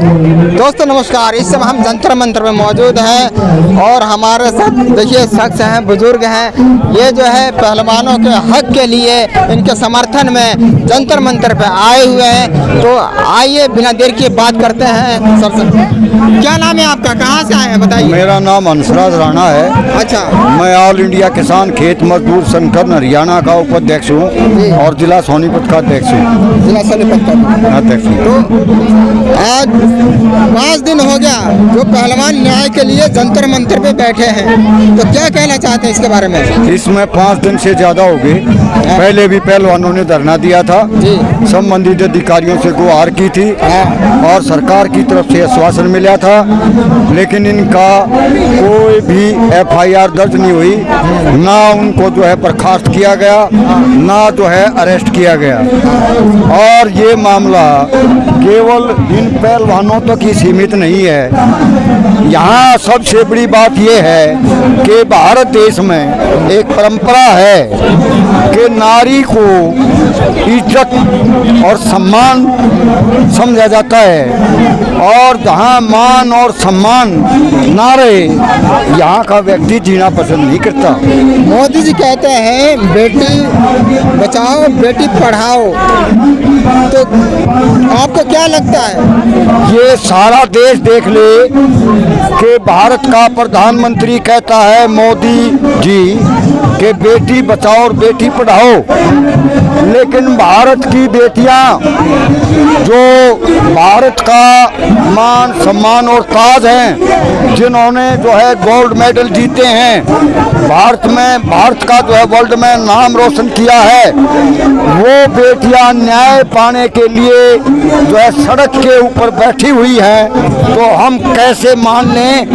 दोस्तों नमस्कार। इस समय हम जंतर मंतर में मौजूद हैं और हमारे साथ देखिए शख्स हैं, बुजुर्ग हैं। ये जो है पहलवानों के हक के लिए, इनके समर्थन में जंतर मंतर पे आए हुए हैं। तो आइए बिना देर की बात करते हैं सर से। क्या नाम है आपका, कहाँ से आए हैं बताइए? मेरा नाम हंसराज राणा है। अच्छा। मैं ऑल इंडिया किसान खेत मजदूर संगठन हरियाणा का उपाध्यक्ष हूँ और जिला सोनीपत का अध्यक्ष हूँ। जिला सोनीपत का अध्यक्ष हूँ। तो आज 5 दिन हो गया जो पहलवान न्याय के लिए जंतर मंतर पे बैठे हैं, तो क्या कहना चाहते हैं इसके बारे में? इसमें 5 दिन से ज्यादा हो गए। पहले भी पहलवानों ने धरना दिया था, संबंधित अधिकारियों से गुहार की थी और सरकार की तरफ से आश्वासन मिला था, लेकिन इनका कोई भी FIR दर्ज नहीं हुई, ना उनको जो है बर्खास्त किया गया, ना जो है अरेस्ट किया गया। और ये मामला केवल इन पहलवानों तक ही सीमित नहीं है। यहाँ सबसे बड़ी बात यह है कि भारत देश में एक परंपरा है कि नारी को इज्जत और सम्मान समझा जाता है, और जहाँ मान और सम्मान ना रहे यहाँ का व्यक्ति जीना पसंद नहीं करता। मोदी जी कहते हैं बेटी बचाओ बेटी पढ़ाओ, तो आपको क्या लगता है? ये सारा देश देख ले कि भारत का प्रधानमंत्री कहता है मोदी जी कि बेटी बचाओ और बेटी पढ़ाओ, लेकिन भारत की बेटियां जो भारत का मान सम्मान और ताज हैं, जिन्होंने जो है गोल्ड मेडल जीते हैं, भारत का जो है वर्ल्ड में नाम रोशन किया है, वो बेटियां न्याय पाने के लिए जो है सड़क के ऊपर बैठी हुई हैं। तो हम कैसे मान लें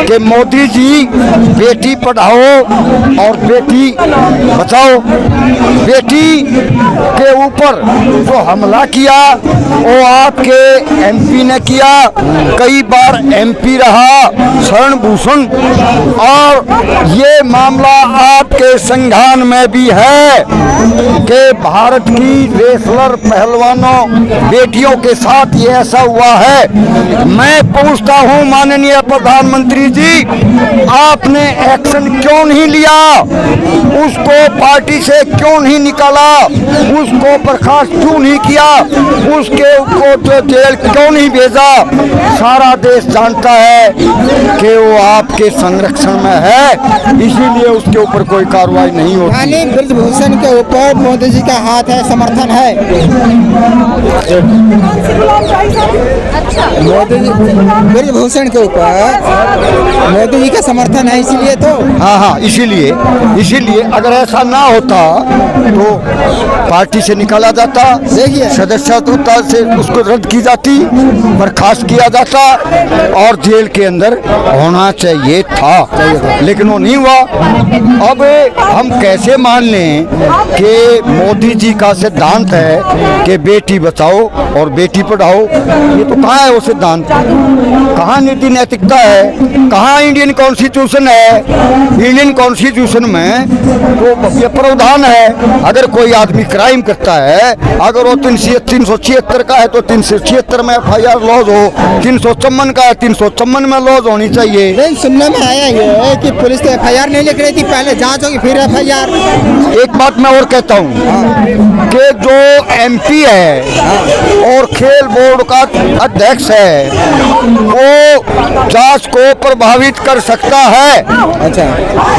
कि मोदी जी बेटी पढ़ाओ और बेटी बचाओ? बेटी के ऊपर जो हमला किया वो आपके MP ने किया, कई बार MP रहा शरण भूषण, और ये मामला आपके संविधान में भी है कि भारत की रेसलर पहलवानों बेटियों के साथ ये ऐसा हुआ है। मैं पूछता हूँ माननीय प्रधानमंत्री जी, आपने एक्शन क्यों नहीं लिया? उसको पार्टी से क्यों नहीं निकाला? उसको बर्खास्त क्यों नहीं किया? उसके को तो जेल क्यों नहीं भेजा? सारा देश जानता है कि वो आपके संरक्षण में है, इसीलिए उसके ऊपर कोई कार्रवाई नहीं होती। यानी ब्रजभूषण के ऊपर मोदी जी का हाथ है, समर्थन है। मोदी जी ब्रजभूषण के ऊपर मोदी जी का समर्थन है, इसीलिए तो। हाँ, इसीलिए अगर ऐसा ना होता तो पार्टी से निकाला जाता, देखिए सदस्यता से उसको रद्द की जाती, बर्खास्त किया जाता और जेल के अंदर होना चाहिए था, लेकिन वो नहीं हुआ। अब हम कैसे मान लें कि मोदी जी का सिद्धांत है कि बेटी बचाओ और बेटी पढ़ाओ? ये तो कहाँ है वो सिद्धांत? कहाँ नीति नैतिकता है? कहाँ इंडियन कॉन्स्टिट्यूशन है? इंडियन कॉन्स्टिट्यूशन में तो ये प्रावधान है, अगर कोई आदमी क्राइम करता है, अगर वो 376 का है तो 376 में FIR लॉज हो, 354 का है 354 में लॉज होनी चाहिए। नहीं, सुनने में आया ये है कि पुलिस तो FIR नहीं लिख रही थी, पहले जांच होगी फिर FIR। एक बात मैं और कहता हूँ कि जो MP है और खेल बोर्ड का अध्यक्ष है, वो जांच को प्रभावित कर सकता है। अच्छा।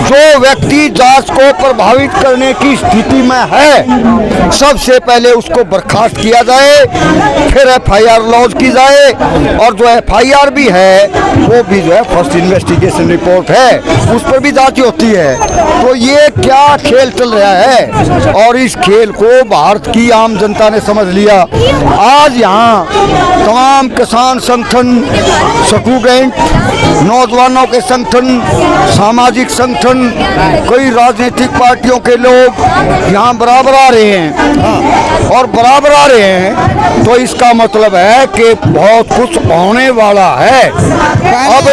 जो व्यक्ति जांच को प्रभावित करने की स्थिति में है, सबसे पहले उसको बर्खास्त किया जाए, फिर FIR लॉन्च की जाए, और जो FIR भी है वो भी जो है फर्स्ट इन्वेस्टिगेशन रिपोर्ट है, उस पर भी जांच होती है। तो ये क्या खेल चल रहा है, और इस खेल को भारत की आम जनता ने समझ लिया। आज यहाँ तमाम किसान संगठन, स्टूडेंट, नौजवानों के संगठन, सामाजिक संगठन, कई राजनीतिक पार्टियों के लोग यहाँ बराबर आ रहे हैं, और बराबर आ रहे हैं तो इसका मतलब है कि बहुत कुछ होने वाला है। अब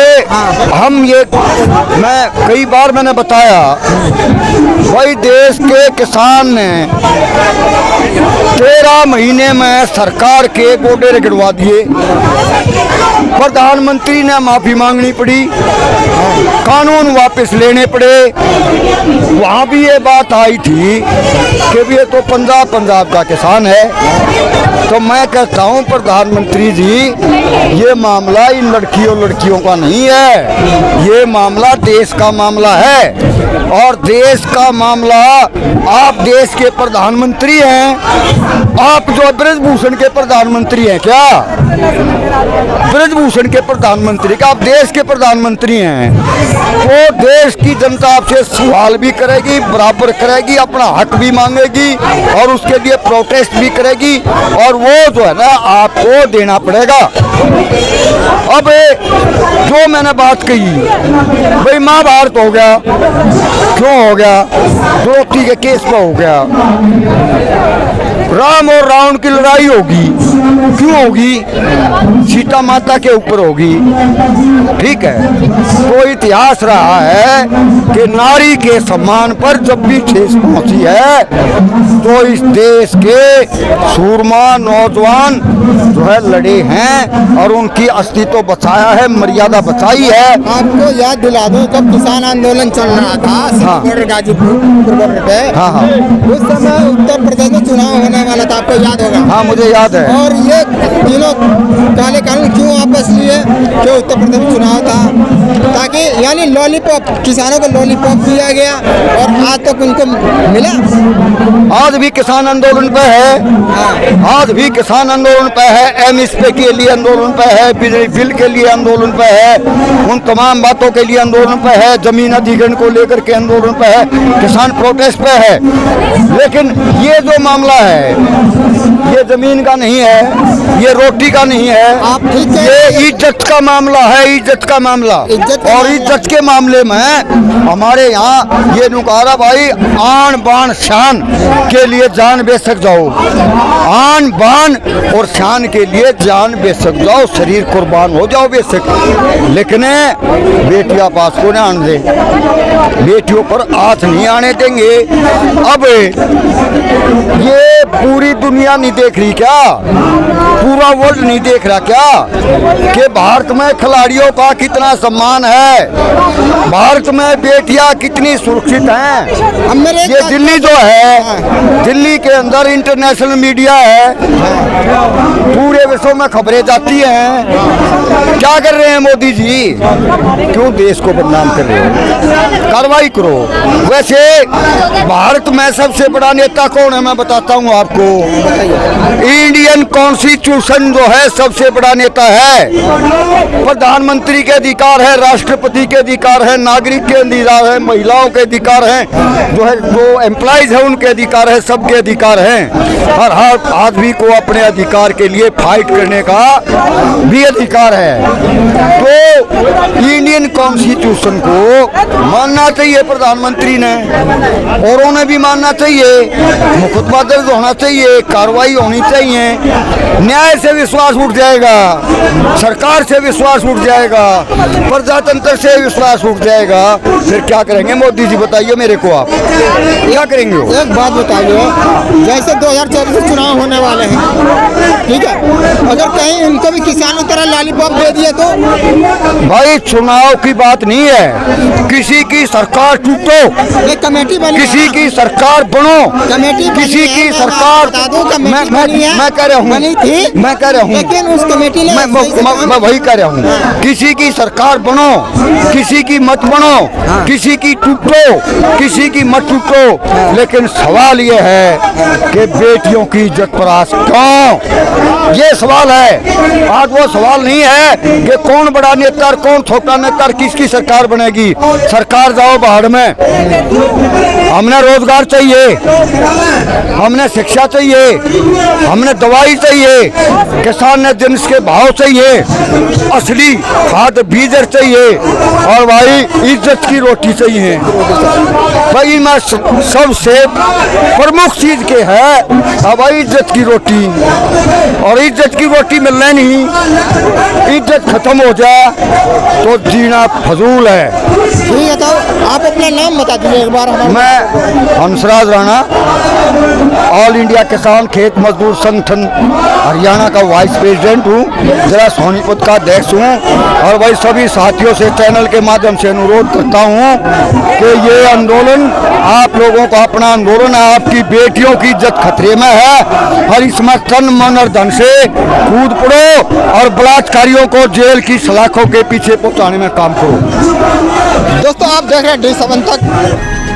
हम ये, मैं कई बार मैंने बताया भाई देश के किसान ने 13 महीने में सरकार के गोडे रगड़वा दिए, प्रधानमंत्री ने माफी मांगनी पड़ी, कानून वापस लेने पड़े। वहाँ भी ये बात आई थी कि ये तो पंजाब का किसान है। तो मैं कहता हूँ प्रधानमंत्री जी, ये मामला इन लड़कियों का नहीं है, ये मामला देश का मामला है। और देश का मामला, आप देश के प्रधानमंत्री हैं, आप जो ब्रजभूषण के प्रधानमंत्री हैं क्या? ब्रजभूषण के प्रधानमंत्री का, आप देश के प्रधानमंत्री हैं, वो देश की जनता आपसे सवाल भी करेगी, बराबर करेगी, अपना हक भी मांगेगी और उसके लिए प्रोटेस्ट भी करेगी, और वो जो है ना आपको देना पड़ेगा। अब जो मैंने बात कही, भाई महाभारत हो गया, क्यों हो गया? द्रौपदी के केस पर हो गया। राम और रावण की लड़ाई होगी, क्यों होगी? सीता माता के ऊपर होगी, ठीक है। तो इतिहास रहा है कि नारी के सम्मान पर जब भी ठेस पहुंची है तो इस देश के सूरमा नौजवान जो है लड़े हैं और उनकी अस्तित्व बचाया है, मर्यादा बचाई है। आपको याद दिला दूं, जब किसान आंदोलन चल रहा था बॉर्डर गाजीपुर बॉर्डर पे, हाँ, उस समय उत्तर प्रदेश में चुनाव होने वाला था, आपको याद होगा? हाँ, मुझे याद है। और ये तीनों काले कानून क्यों वापस लिए? क्यों उत्तर प्रदेश में चुनाव था, ताकि यानी लॉलीपॉप, किसानों को लॉलीपॉप दिया गया और आज तक उनको मिला। आज भी किसान आंदोलन पे है, आज भी किसान आंदोलन पे है, एमएसपी के लिए आंदोलन पे है, बिजली बिल के लिए आंदोलन पे है, उन तमाम बातों के लिए आंदोलन पे है, जमीन अधिग्रहण को लेकर के आंदोलन पे है, किसान प्रोटेस्ट पे है। लेकिन ये जो मामला है, ये जमीन का नहीं है, ये रोटी का नहीं है, आप ठीक है, ये इज्जत का मामला है, इज्जत का मामला। और इज्जत के मामले में हमारे यहाँ ये नुकारा भाई, आन बान शान के लिए जान बेशक जाओ, आन बान और शान के लिए जान बेशक जाओ, शरीर कुर्बान हो जाओ बेशक, लेकिन बेटियां पास को न आने दे, बेटियों पर हाथ नहीं आने देंगे। अब ये पूरी दुनिया नहीं देख रही क्या? पूरा वर्ल्ड नहीं देख रहा क्या कि भारत में खिलाड़ियों का कितना सम्मान है, भारत में बेटियां कितनी सुरक्षित हैं? ये दिल्ली जो है, दिल्ली के अंदर इंटरनेशनल मीडिया है, पूरे विश्व में खबरें जाती हैं। क्या कर रहे हैं मोदी जी? क्यों देश को बदनाम कर रहे हो? कार्रवाई करो। वैसे भारत में सबसे बड़ा नेता कौन है मैं बताता हूँ आपको। इंडियन कॉन्स्टिट्यूशन जो है सबसे बड़ा नेता है। प्रधानमंत्री के अधिकार है, राष्ट्रपति के अधिकार है, नागरिक के अधिकार है, महिलाओं के अधिकार है, जो है जो एम्प्लॉइज है उनके अधिकार है, सबके अधिकार हैं। हर आदमी को अपने अधिकार के लिए फाइट करने का भी अधिकार है। तो इंडियन कॉन्स्टिट्यूशन को मानना चाहिए प्रधानमंत्री ने, और उन्हें भी मानना चाहिए, मुकदमा दर्ज होना चाहिए, कार्रवाई होनी चाहिए। न्याय से विश्वास उठ जाएगा, सरकार से विश्वास उठ जाएगा, प्रजातंत्र से विश्वास उठ जाएगा। फिर क्या करेंगे मोदी जी बताइए मेरे को, आप क्या करेंगे? एक बात बताइए, जैसे 2024 में चुनाव होने वाले हैं, ठीक है, अगर कहीं इनको भी किसानों की तरह लॉलीपॉप दे दिए तो? भाई चुनाव की बात नहीं है, किसी की सरकार टूटो, एक कमेटी बनी, किसी की सरकार बनो, कमेटी किसी की सरकार, मैं कह रहा हूँ, मैं कह रहा हूँ, लेकिन उस कमेटी ने मैं वही कह रहा हूँ, किसी की सरकार बनो, किसी की मत बनो, किसी की टूटो, किसी की मत टूटो, लेकिन सवाल ये है कि बेटियों की इज्जत पर आस क्यों? ये सवाल है। आज वो सवाल नहीं है कि कौन बड़ा नेता और कौन छोटा नेता, किसकी सरकार बनेगी। सरकार जाओ बाहर में, हमने रोजगार चाहिए, हमने शिक्षा चाहिए, हमने दवाई चाहिए, किसान ने जिन्स के भाव चाहिए, असली खाद बीजर चाहिए, और भाई इज्जत की रोटी चाहिए। भाई मैं सबसे प्रमुख चीज के है भाई इज्जत की रोटी। और इज्जत की रोटी मिलने नहीं, इज्जत खत्म हो जाए तो जीना फजूल है। ठीक है, तो आप अपना नाम बता दीजिए एक बार हमारे। मैं हंसराज राणा, ऑल इंडिया किसान खेत मजदूर संगठन हरियाणा का वाइस प्रेसिडेंट हूँ, जिला सोनीपत का अध्यक्ष हूँ। और वही सभी साथियों से चैनल के माध्यम से अनुरोध करता हूँ कि ये आंदोलन आप लोगों का अपना आंदोलन है, आपकी बेटियों की इज्जत खतरे में है और इसमें तन मन और धन से कूद पड़ो और बलात्कारियों को जेल की सलाखों के पीछे पहुंचाने में काम करो। दोस्तों आप देख रहे हैं D7 तक।